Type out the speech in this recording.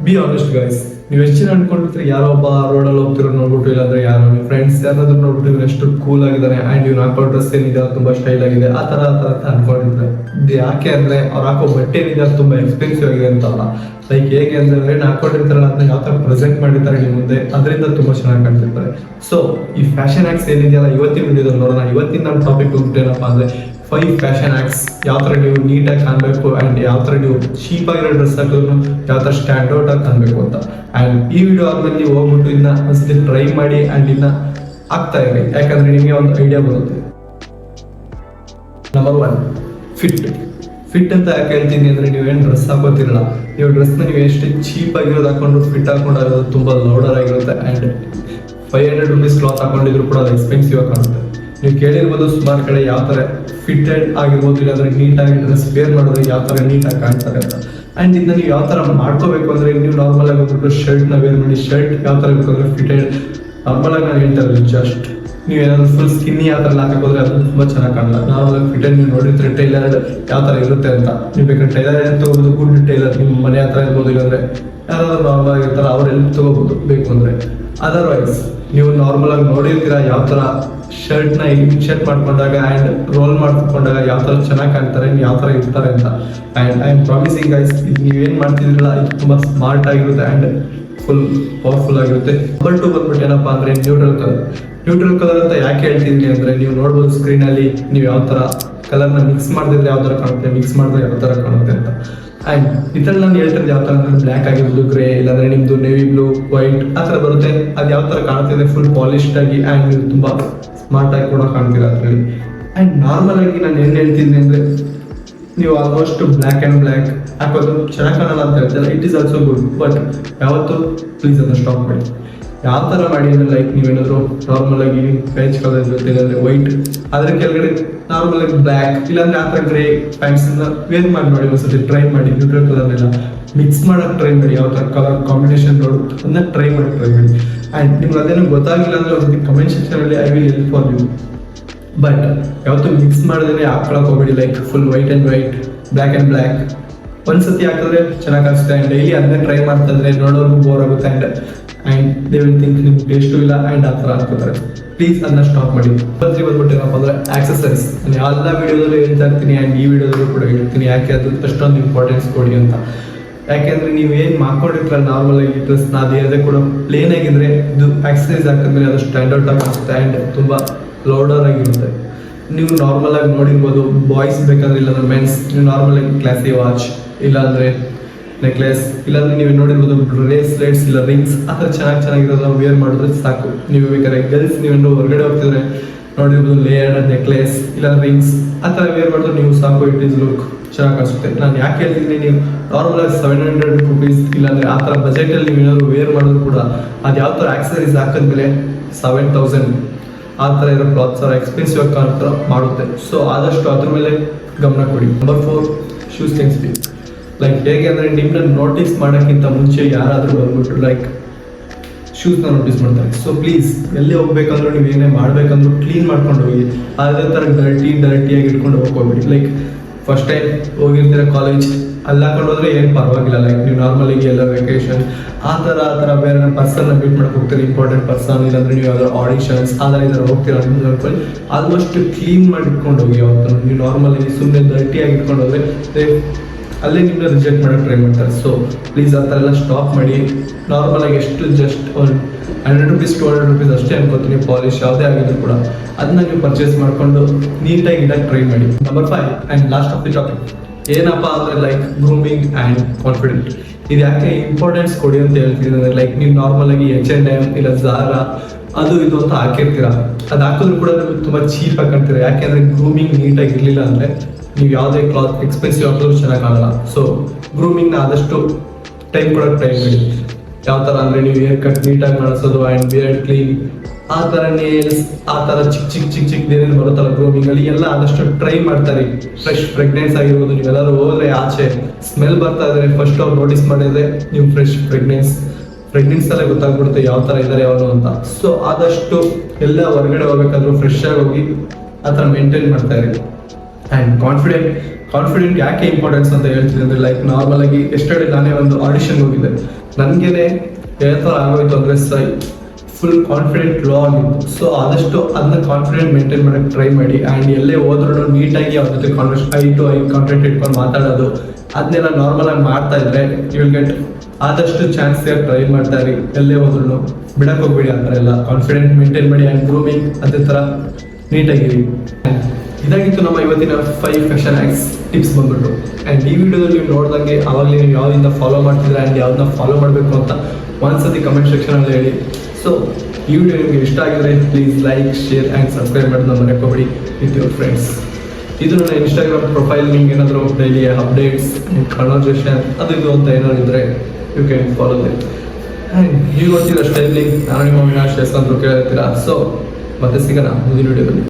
Be honest guys. ನೀವು ಎಷ್ಟು ಜನ ಅನ್ಕೊಂಡಿರ್ತೀರಿ ಯಾರೋ ಒಬ್ಬ ರೋಡಲ್ಲಿ ಹೋಗ್ತಿರೋ ನೋಡ್ಬಿಟ್ಟು, ಇಲ್ಲಾಂದ್ರೆ ಯಾರೋ ನಿಮ್ಮ ಫ್ರೆಂಡ್ಸ್ ಯಾರಾದ್ರೂ ನೋಡ್ಬಿಟ್ಟು ಇವ್ರು ಎಷ್ಟು ಕೂಲ್ ಆಗಿದ್ದಾರೆ ಆ್ಯಂಡ್ ಇವ್ರು ಹಾಕೋ ಡ್ರೆಸ್ ಏನಿದೆ ಅದು ತುಂಬ ಸ್ಟೈಲ್ ಆಗಿದೆ, ಆ ಥರ ಅಂತ ಅನ್ಕೊಂಡಿರ್ತಾರೆ. ಇದು ಯಾಕೆ ಅಂದರೆ ಅವ್ರು ಹಾಕೋ ಬಟ್ಟೆ ಏನಿದೆ ಅದು ತುಂಬ ಎಕ್ಸ್ಪೆನ್ಸಿವ್ ಆಗಿದೆ ಅಂತಲ್ಲ. ಲೈಕ್ ಹೇಗೆ ಅಂದರೆ ಹಾಕೊಂಡಿರ್ತಾರಲ್ಲ ಅದನ್ನ ಯಾವ ಥರ ಪ್ರೆಸೆಂಟ್ ಮಾಡಿರ್ತಾರೆ ನಿಮ್ಮ ಮುಂದೆ, ಅದರಿಂದ ತುಂಬ ಚೆನ್ನಾಗಿ ಕಾಣ್ತಿರ್ತಾರೆ. ಸೊ ಈ ಫ್ಯಾಷನ್ ಆ್ಯಕ್ಸ್ ಏನಿದೆಯಲ್ಲ ಇವತ್ತಿನ ವಿಡಿಯೋದಲ್ಲಿ ನೋಡೋಣ. ಇವತ್ತಿನ ನಮ್ಮ ಟಾಪಿಕ್ ಹೋಗ್ಬಿಟ್ಟೇನಪ್ಪ ಅಂದರೆ 5 ಫ್ಯಾಷನ್ ಆ್ಯಕ್ಸ್. ಯಾವ ಥರ ನೀವು ನೀಟಾಗಿ ಕಾಣಬೇಕು ಆ್ಯಂಡ್ ಯಾವ ಥರ ನೀವು ಚೀಪ್ ಆಗಿರೋ ಡ್ರೆಸ್ ಹಾಕಿದ್ರು ಯಾವ ಥರ ಸ್ಟ್ಯಾಂಡ್ ಔಟ್ ಆಗಿ ಕಾಣಬೇಕು ಅಂತ. ಆ್ಯಂಡ್ ಈ ವಿಡಿಯೋ ಆದ್ಮೇಲೆ ನೀವು ಹೋಗ್ಬಿಟ್ಟು ಇದನ್ನ ಒಂದ್ಸತಿ ಟ್ರೈ ಮಾಡಿ ಆ್ಯಂಡ್ ಇದನ್ನ ಆಗ್ತಾ ಇರಿ, ಯಾಕಂದ್ರೆ ನಿಮಗೆ ಒಂದು ಐಡಿಯಾ ಬರುತ್ತೆ. ನಂಬರ್ 1, ಫಿಟ್ ಅಂತ ಯಾಕೆ ಹೇಳ್ತೀನಿ ಅಂದರೆ, ನೀವೇನು ಡ್ರೆಸ್ ಹಾಕೋತಿರಲ್ಲ, ನೀವು ಡ್ರೆಸ್ನ ನೀವು ಎಷ್ಟು ಚೀಪ್ ಆಗಿರೋದು ಹಾಕೊಂಡು ಫಿಟ್ ಹಾಕೊಂಡಾಗೋದು ತುಂಬ ಲೌಡರ್ ಆಗಿರುತ್ತೆ. ಆ್ಯಂಡ್ 500 ರುಪೀಸ್ ಕ್ಲಾತ್ ಹಾಕೊಂಡಿದ್ರು ಕೂಡ ಅದು ಎಕ್ಸ್ಪೆನ್ಸಿವ್ ಆಗಿ ಕಾಣುತ್ತೆ. ನೀವು ಕೇಳಿರ್ಬೋದು ಸುಮಾರು ಕಡೆ ಯಾವ ಥರ ಫಿಟೆಡ್ ಆಗಿರ್ಬೋದು, ಇಲ್ಲಾಂದ್ರೆ ನೀಟಾಗಿ ಡ್ರೆಸ್ ವೇರ್ ಮಾಡಿದ್ರೆ ಯಾವ ಥರ ನೀಟಾಗಿ ಕಾಣ್ತಾರೆ ಅಂತ. ಆ್ಯಂಡ್ ಇದನ್ನ ನೀವು ಯಾವ ಥರ ಮಾಡ್ಕೋಬೇಕು ಅಂದರೆ, ನೀವು ನಾರ್ಮಲ್ ಆಗಿ ಹೋಗ್ಬಿಟ್ಟು ಶರ್ಟ್ನ ವೇರ್ ಮಾಡಿ, ಶರ್ಟ್ ಯಾವ ಥರ ಬೇಕಂದ್ರೆ ಫಿಟೆಡ್ ನಾರ್ಮಲ್ ಆಗಿ ನಾನು ಹೇಳ್ತಾ ಇರೋದು. ಜಸ್ಟ್ ನೀವು ಏನಾದ್ರು ಫುಲ್ ಸ್ಕಿನ್ನಿ ಆ ಥರ ಹಾಕೋದ್ರೆ ಅದು ತುಂಬ ಚೆನ್ನಾಗಿ ಕಾಣಲ್ಲ. ನಾರ್ಮಲ್ ಆಗಿ ಫಿಟೆಡ್ ನೀವು ನೋಡಿರ್ತೀರಿ ಟೈಲರ್ ಯಾವ ಥರ ಇರುತ್ತೆ ಅಂತ. ನೀವು ಬೇಕಾದ್ರೆ ಟೈಲರ್ ಏನು ತೊಗೋಬೋದು, ಗುಡ್ ಟೈಲರ್ ನಿಮ್ಮ ಮನೆ ಹತ್ರ ಇರ್ಬೋದು, ಇಲ್ಲಾಂದ್ರೆ ಯಾರಾದ್ರೂ ನಾರ್ಮಲ್ ಆಗಿರ್ತಾರೆ ಅವರೆಲ್ಲ ತೊಗೋಬೋದು ಬೇಕು ಅಂದರೆ. ಅದರ್ವೈಸ್ ನೀವು ನಾರ್ಮಲ್ ಆಗಿ ನೋಡಿರ್ತೀರ ಯಾವ ಥರ ಶರ್ಟ್ನ ಇನ್ಶರ್ಟ್ ಮಾಡ್ಕೊಂಡಾಗ ಆ್ಯಂಡ್ ರೋಲ್ ಮಾಡ್ಕೊಂಡಾಗ ಯಾವ ಥರ ಚೆನ್ನಾಗಿ ಕಾಣ್ತಾರೆ, ಯಾವ ಥರ ಇರ್ತಾರೆ ಅಂತ. And I am promising guys, ಇದು ನೀವೇನು ಮಾಡ್ತಿದ್ರಲ್ಲ ಇದು ತುಂಬ ಸ್ಮಾರ್ಟ್ ಆಗಿರುತ್ತೆ ಆ್ಯಂಡ್ ಫುಲ್ ಪವರ್ಫುಲ್ ಆಗಿರುತ್ತೆ. ನಂಬರ್ 2 ಬಂದ್ಬಿಟ್ಟು ಏನಪ್ಪ ಅಂದರೆ ನ್ಯೂಟ್ರಲ್ ಕಲರ್ ಅಂತ ಯಾಕೆ ಹೇಳ್ತಿದ್ದೀನಿ ಅಂದರೆ, ನೀವು ನೋಡ್ಬೋದು ಸ್ಕ್ರೀನಲ್ಲಿ ನೀವು ಯಾವ ಥರ ಕಲರ್ನ ಮಿಕ್ಸ್ ಮಾಡಿದ್ರೆ ಯಾವ ಥರ ಕಾಣುತ್ತೆ, ಮಿಕ್ಸ್ ಮಾಡಿದ್ರೆ ಯಾವ ಥರ ಕಾಣುತ್ತೆ ಅಂತ. ಆ್ಯಂಡ್ ಇದ್ರಲ್ಲಿ ನಾನು ಹೇಳ್ತಿರೋದು ಯಾವ ಥರ ಅಂದರೆ, ಬ್ಲ್ಯಾಕ್ ಆಗಿರ್ಬೋದು, ಗ್ರೇ, ಇಲ್ಲಾಂದರೆ ನಿಮ್ಮದು ನೇವಿ ಬ್ಲೂ, ವೈಟ್ ಆ ಥರ ಬರುತ್ತೆ. ಅದು ಯಾವ ಥರ ಕಾಣ್ತಿದೆ ಫುಲ್ ಪಾಲಿಶ್ಡ್ ಆಗಿ ಆ್ಯಂಡ್ ನೀವು ತುಂಬ ಸ್ಮಾರ್ಟ್ ಆಗಿ ಕೂಡ ಕಾಣ್ತೀರ ಅದರಲ್ಲಿ. ಆ್ಯಂಡ್ ನಾರ್ಮಲ್ ಆಗಿ ನಾನು ಏನು ಹೇಳ್ತಿದ್ದೀನಿ ಅಂದರೆ, ನೀವು ಆಲ್ಮೋಸ್ಟ್ ಬ್ಲ್ಯಾಕ್ ಹಾಕೋದು ಚೆನ್ನಾಗಿ ಕಾಣಲ್ಲ ಅಂತ ಹೇಳ್ತಾರೆ. It is also good, but ಯಾವತ್ತು ಪ್ಲೀಸ್ ಅದನ್ನು ಸ್ಟಾಪ್ ಮಾಡಿ. ಯಾವ ಥರ ಮಾಡಿ ಅಂದರೆ, ಲೈಕ್ ನೀವೇನಾದರೂ ನಾರ್ಮಲ್ ಆಗಿ ಪೇಜ್ ಕಲರ್ ಇರುತ್ತೆ, ಇಲ್ಲಾಂದರೆ ವೈಟ್, ಅದರ ಕೆಳಗಡೆ ನಾರ್ಮಲ್ ಆಗಿ ಬ್ಲ್ಯಾಕ್, ಇಲ್ಲಾಂದರೆ ಆ ಥರ ಗ್ರೇ ಪ್ಯಾಂಟ್ಸನ್ನ ವೇರ್ ಮಾಡಿ ನೋಡಿ, ಒಂದ್ಸತಿ ಟ್ರೈ ಮಾಡಿ. ನ್ಯೂಟ್ರಲ್ ಕಲರ್ನೆಲ್ಲ ಮಿಕ್ಸ್ ಮಾಡೋಕ್ಕೆ ಟ್ರೈ ಮಾಡಿ, ಯಾವ ಥರ ಕಲರ್ ಕಾಂಬಿನೇಷನ್ ನೋಡು ಅದನ್ನ ಟ್ರೈ ಮಾಡಿ. ಆ್ಯಂಡ್ ನಿಮ್ಗೆ ಅದೇನೋ ಗೊತ್ತಾಗಿಲ್ಲ ಅಂದರೆ ಒಂದು ಕಮೆಂಟ್ ಸೆಕ್ಷನಲ್ಲಿ I will help for you. But ಯಾವತ್ತೂ ಮಿಕ್ಸ್ ಮಾಡಿದ್ರೆ ಹಾಕೊಳಕ್ಕೆ ಹೋಗ್ಬೇಡಿ. Like full white and white, black ಒಂದ್ಸತಿ ಹಾಕಿದ್ರೆ ಚೆನ್ನಾಗಿ ಕಾಣಿಸುತ್ತೆ. ಆ್ಯಂಡ್ ಡೈಲಿ ಅದನ್ನೇ ಟ್ರೈ ಮಾಡ್ತಾ ಇದ್ರೆ ನೋಡೋರ್ಗೂ ಬೋರ್ ಆಗುತ್ತೆ. ಆ್ಯಂಡ್ ದೇ ವಿಲ್ ಥಿಂಕ್ ನಿಮ್ಗೆ ಟೇಸ್ಟು ಇಲ್ಲ ಆ್ಯಂಡ್ ಆ ಥರ ಹಾಕೋತಾರೆ. ಪ್ಲೀಸ್ ಅದನ್ನ ಸ್ಟಾಪ್ ಮಾಡಿ. ಬಂದ್ಬಿಟ್ಟು ಏನಪ್ಪ ಅಂದರೆ ಆಕ್ಸೆಸರೀಸ್. ನಾನು ಎಲ್ಲ ವೀಡಿಯೋದಲ್ಲೂ ಹೇಳ್ತಾ ಇರ್ತೀನಿ ಆ್ಯಂಡ್ ಈ ವಿಡಿಯೋದಲ್ಲೂ ಕೂಡ ಹೇಳ್ತೀನಿ, ಯಾಕೆ ಅದು ಅಷ್ಟೊಂದು ಇಂಪಾರ್ಟೆನ್ಸ್ ಕೊಡಿ ಅಂತ. ಯಾಕೆಂದರೆ ನೀವು ಏನು ಮಾಡ್ಕೊಂಡಿರ್ತಾರೆ ನಾರ್ಮಲ್ ಆಗಿ ಡ್ರೆಸ್ನ, ಅದೇ ಕೂಡ ಪ್ಲೇನ್ ಆಗಿದ್ರೆ ಇದು ಆಕ್ಸಸರೀಸ್ ಹಾಕಿದ್ಮೇಲೆ ಅದು ಸ್ಟ್ಯಾಂಡ್ ಔಟ್ ಆಗಿರುತ್ತೆ ಆ್ಯಂಡ್ ತುಂಬ ಲೌಡರ್ ಆಗಿರುತ್ತೆ. ನೀವು ನಾರ್ಮಲ್ ಆಗಿ ನೋಡಿರ್ಬೋದು, ಬಾಯ್ಸ್ ಬೇಕಾದ್ರೆ ಇಲ್ಲಾಂದ್ರೆ ಮೆನ್ಸ್, ನೀವು ನಾರ್ಮಲ್ ಆಗಿ ಕ್ಲಾಸಿ ವಾಚ್, ಇಲ್ಲಾಂದರೆ ನೆಕ್ಲೆಸ್, ಇಲ್ಲಾಂದ್ರೆ ನೀವು ನೋಡಿರ್ಬೋದು ಬ್ರೇಸ್ಲೆಟ್ಸ್ ಇಲ್ಲ ರಿಂಗ್ಸ್, ಆ ಥರ ಚೆನ್ನಾಗಿರೋದನ್ನ ವೇರ್ ಮಾಡಿದ್ರೆ ಸಾಕು. ನೀವು ಬೇಕಾದ್ರೆ ಗರ್ಲ್ಸ್ ನೀವೇನು ಹೊರಗಡೆ ಹೋಗ್ತಿದ್ರೆ ನೋಡಿರ್ಬೋದು ಲೇಯರ್ಡ್ ನೆಕ್ಲೆಸ್ ಇಲ್ಲ ರಿಂಗ್ಸ್ ಆ ಥರ ವೇರ್ ಮಾಡಿದ್ರೆ ನೀವು ಸಾಕು. ಇಟ್ ಈಸ್ ಲುಕ್ ಚೆನ್ನಾಗಿ ಕಾಣಿಸುತ್ತೆ. ನಾನು ಯಾಕೆ ಹೇಳ್ತೀನಿ, ನೀವು ನಾರ್ಮಲ್ ಆಗಿ 700 ರುಪೀಸ್ ಇಲ್ಲಾಂದರೆ ಆ ಥರ ಬಜೆಟಲ್ಲಿ ನೀವು ಏನಾದರೂ ವೇರ್ ಮಾಡಿದ್ರು ಕೂಡ ಅದು ಯಾವ ಥರ ಆಕ್ಸಸರೀಸ್ ಹಾಕಿದ್ಮೇಲೆ 7000 ಆ ಥರ ಇರೋ ಕ್ಲಾತ್ಸ್ ಆರ್ ಎಕ್ಸ್ಪೆನ್ಸಿವ್ ಆಗಿ ಕಾಣೋ ಮಾಡುತ್ತೆ. ಸೊ ಆದಷ್ಟು ಅದ್ರ ಮೇಲೆ ಗಮನ ಕೊಡಿ. Number 4, shoes can speak. Like ಹೇಗೆ ಅಂದರೆ, ನಿಮ್ಮನ್ನ ನೋಟಿಸ್ ಮಾಡೋಕ್ಕಿಂತ ಮುಂಚೆ ಯಾರಾದರೂ ಬಂದ್ಬಿಟ್ಟು ಲೈಕ್ ಶೂಸ್ನ ನೋಟಿಸ್ ಮಾಡ್ತಾರೆ. ಸೊ ಪ್ಲೀಸ್ ಎಲ್ಲೇ ಹೋಗ್ಬೇಕಂದ್ರೂ ನೀವು ಏನೇ ಮಾಡಬೇಕಂದ್ರೂ ಕ್ಲೀನ್ ಮಾಡ್ಕೊಂಡು ಹೋಗಿ. ಅದೇ ಥರ ಡರ್ಟಿಯಾಗಿ ಇಟ್ಕೊಂಡು ಹೋಗ್ಕೋಬೇಡಿ. ಲೈಕ್ ಫಸ್ಟ್ ಟೈಮ್ ಹೋಗಿರ್ತೀರ ಕಾಲೇಜ್, ಅಲ್ಲಿ ಹಾಕೊಂಡು ಹೋದ್ರೆ ಏನು ಪರವಾಗಿಲ್ಲ. ಲೈಕ್ ನೀವು ನಾರ್ಮಲಾಗಿ ಎಲ್ಲ ವೆಕೇಶನ್ ಆ ಥರ ಬೇರೆ ಪರ್ಸನ್ನ ಮೀಟ್ ಮಾಡಕ್ಕೆ ಹೋಗ್ತೀರಿ, ಇಂಪಾರ್ಟೆಂಟ್ ಪರ್ಸನ್, ಇಲ್ಲಾಂದ್ರೆ ನೀವು ಯಾವ್ದಾದ್ರು ಆಡಿಷನ್ಸ್ ಆ ಥರ ಹೋಗ್ತೀರ ಅನ್ಕೊಂಡು ಆಲ್ಮೋಸ್ಟ್ ಕ್ಲೀನ್ ಮಾಡಿ ಇಟ್ಕೊಂಡು ಹೋಗಿ. ಅವತ್ತು ನೀವು ನಾರ್ಮಲಾಗಿ ಸುಮ್ಮನೆ ಡರ್ಟಿಯಾಗಿ ಇಟ್ಕೊಂಡು ಹೋದರೆ ಅಲ್ಲೇ ನಿಮ್ಮನ್ನ ರಿಜೆಕ್ಟ್ ಮಾಡೋಕ್ಕೆ ಟ್ರೈ ಮಾಡ್ತಾರೆ. ಸೊ ಪ್ಲೀಸ್ ಆ ಥರ ಎಲ್ಲ ಸ್ಟಾಪ್ ಮಾಡಿ. ನಾರ್ಮಲಾಗಿ ಎಷ್ಟು ಜಸ್ಟ್ ಒಂದು 100 ರುಪೀಸ್ 200 ರುಪೀಸ್ ಅಷ್ಟೇ ಅನ್ಕೋತೀನಿ, ಪಾಲಿಶ್ ಯಾವುದೇ ಆಗಿದ್ರು ಕೂಡ ಅದನ್ನ ನೀವು ಪರ್ಚೇಸ್ ಮಾಡಿಕೊಂಡು ನೀಟಾಗಿ ಇಡಕ್ಕೆ ಟ್ರೈ ಮಾಡಿ. Number 5 and last of the topic ಏನಪ್ಪ ಅಂದರೆ, ಲೈಕ್ ಗ್ರೂಮಿಂಗ್ ಆ್ಯಂಡ್ ಕಾನ್ಫಿಡೆಂಟ್. ಇದು ಯಾಕೆ ಇಂಪಾರ್ಟೆನ್ಸ್ ಕೊಡಿ ಅಂತ ಹೇಳ್ತೀನಿ ಅಂದರೆ, ಲೈಕ್ ನೀವು ನಾರ್ಮಲಾಗಿ H&M ಇಲ್ಲ Zara ಅದು ಇದು ಅಂತ ಹಾಕಿರ್ತೀರ, ಅದು ಹಾಕಿದ್ರು ಕೂಡ ನೀವು ತುಂಬ ಚೀಪಾಗಿ ಕಾಣ್ತೀರ. ಯಾಕೆಂದರೆ ಗ್ರೂಮಿಂಗ್ ನೀಟಾಗಿ ಇರಲಿಲ್ಲ ಅಂದರೆ ನೀವು ಯಾವುದೇ ಕ್ಲಾತ್ ಎಕ್ಸ್ಪೆನ್ಸಿವ್ ಹಾಕಿದ್ರು ಚೆನ್ನಾಗಿ ಕಾಣಲ್ಲ. ಸೊ ಗ್ರೂಮಿಂಗ್ನ ಆದಷ್ಟು ಟೈಮ್ ಕೊಡೋಕ್ಕೆ ಟ್ರೈ ಮಾಡಿ. ಯಾವ ಥರ ಅಂದರೆ, ನೀವು ಹೇರ್ ಕಟ್ ನೀಟಾಗಿ ಮಾಡಿಸೋದು ಆ್ಯಂಡ್ ಬಿಯರ್ಡ್ ಕ್ಲೀನ್, ಆ ಥರ ನೇಲ್ಸ್, ಆ ಥರ ಚಿಕ್ಕದೇನೇನು ಬರುತ್ತಲ್ಲ ಗ್ರೂಮಿಂಗಲ್ಲಿ ಎಲ್ಲ ಆದಷ್ಟು ಟ್ರೈ ಮಾಡ್ತಾರೆ. ಫ್ರೆಶ್ ಪ್ರೆಗ್ನೆನ್ಸ್ ಆಗಿರ್ಬೋದು, ನೀವೆಲ್ಲರೂ ಹೋದರೆ ಆಚೆ ಸ್ಮೆಲ್ ಬರ್ತಾ ಇದ್ದಾರೆ, ಫಸ್ಟ್ ಅವ್ರು ನೋಟಿಸ್ ಮಾಡಿದರೆ ನೀವು ಫ್ರೆಶ್ ಪ್ರೆಗ್ನೆನ್ಸಲ್ಲೇ ಗೊತ್ತಾಗ್ಬಿಡುತ್ತೆ ಯಾವ ಥರ ಇದ್ದಾರೆ ಅವರು ಅಂತ. ಸೊ ಆದಷ್ಟು ಎಲ್ಲ ಹೊರಗಡೆ ಹೋಗ್ಬೇಕಾದ್ರೂ ಫ್ರೆಶ್ ಆಗಿ ಹೋಗಿ ಆ ಥರ ಮೇಂಟೈನ್ ಮಾಡ್ತಾ ಇರಿ. ಆ್ಯಂಡ್ ಕಾನ್ಫಿಡೆಂಟ್ ಯಾಕೆ ಇಂಪಾರ್ಟೆನ್ಸ್ ಅಂತ ಹೇಳ್ತೀನಿ ಅಂದರೆ, ಲೈಕ್ ನಾರ್ಮಲ್ ಆಗಿ ಎಸ್ಟರ್ಡೇ ನಾನೇ ಒಂದು ಆಡಿಷನ್ ಹೋಗಿದ್ದೆ. ನನಗೇನೆ ಯಾವ ಥರ ಆಗೋಯ್ತು ಅಂದರೆ ಫುಲ್ ಕಾನ್ಫಿಡೆಂಟ್ ಲೋ ಆಗಿತ್ತು. ಸೊ ಆದಷ್ಟು ಅದನ್ನ ಕಾನ್ಫಿಡೆಂಟ್ ಮೇಂಟೈನ್ ಮಾಡೋಕ್ಕೆ ಟ್ರೈ ಮಾಡಿ. ಆ್ಯಂಡ್ ಎಲ್ಲೇ ಹೋದ್ರೂ ನೀಟಾಗಿ ಅವ್ರ ಜೊತೆ ಐ ಟು ಐ ಕಾಂಟ್ಯಾಕ್ಟ್ ಇಟ್ಕೊಂಡು ಮಾತಾಡೋದು, ಅದನ್ನೆಲ್ಲ ನಾರ್ಮಲ್ ಆಗಿ ಮಾಡ್ತಾ ಇದ್ರೆ ಯು ವಿಲ್ ಗೆಟ್ ಆದಷ್ಟು ಚಾನ್ಸ್ ಟ್ರೈ ಮಾಡ್ತಾ ಇರಿ. ಎಲ್ಲೇ ಹೋದ್ರೂ ಬಿಡಕ್ಕೆ ಹೋಗ್ಬೇಡಿ. ಆ ಥರ ಎಲ್ಲ ಕಾನ್ಫಿಡೆಂಟ್ ಮೇಂಟೈನ್ ಮಾಡಿ. ಆ್ಯಂಡ್ ಗ್ರೂಮಿಂಗ್ ಅದೇ ಥರ ನೀಟಾಗಿರಿ. ಇದಾಗಿತ್ತು ನಮ್ಮ ಇವತ್ತಿನ 5 ಫ್ಯಾಷನ್ ಹ್ಯಾಕ್ಸ್ ಟಿಪ್ಸ್ ಬಂದ್ಬಿಟ್ಟು. ಆ್ಯಂಡ್ ಈ ವಿಡಿಯೋದಲ್ಲಿ ನೀವು ನೋಡಿದಂಗೆ ಆವಾಗಲೇ ನೀವು ಯಾವುದಿಂದ ಫಾಲೋ ಮಾಡ್ತಿದ್ರೆ ಆ್ಯಂಡ್ ಯಾವ್ದನ್ನ ಫಾಲೋ ಮಾಡಬೇಕು ಅಂತ ಒಂದ್ಸತಿ ಕಮೆಂಟ್ ಸೆಕ್ಷನಲ್ಲಿ ಹೇಳಿ. ಸೊ ಈ ವಿಡಿಯೋ ನಿಮಗೆ ಇಷ್ಟ ಆಗಿದ್ರೆ please like, share and subscribe ಮಾಡೋದನ್ನ ಮರೆಯಬೇಡಿ ವಿತ್ ಯುವರ್ ಫ್ರೆಂಡ್ಸ್. ಇದು ನನ್ನ ಇನ್ಸ್ಟಾಗ್ರಾಮ್ ಪ್ರೊಫೈಲ್. ನಿಮ್ಗೆ ಏನಾದರೂ ಡೈಲಿ ಅಪ್ಡೇಟ್ಸ್, ಕನ್ವರ್ಸೇಷನ್ ಅದು ಇದು ಅಂತ ಏನಾದ್ರು ಇದ್ದರೆ you can follow that. And ನೀವು ನೋಡ್ತೀರ ಸ್ಟೈಲಿಂಗ್, ನಾನು ನಿಮ್ಮ ಅವಿನಾಶ್ ಅಂತ ಕೇಳ್ತೀರಾ. ಸೊ ಮತ್ತೆ ಸಿಗೋಣ ಮುಂದಿನ ವಿಡಿಯೋದಲ್ಲಿ.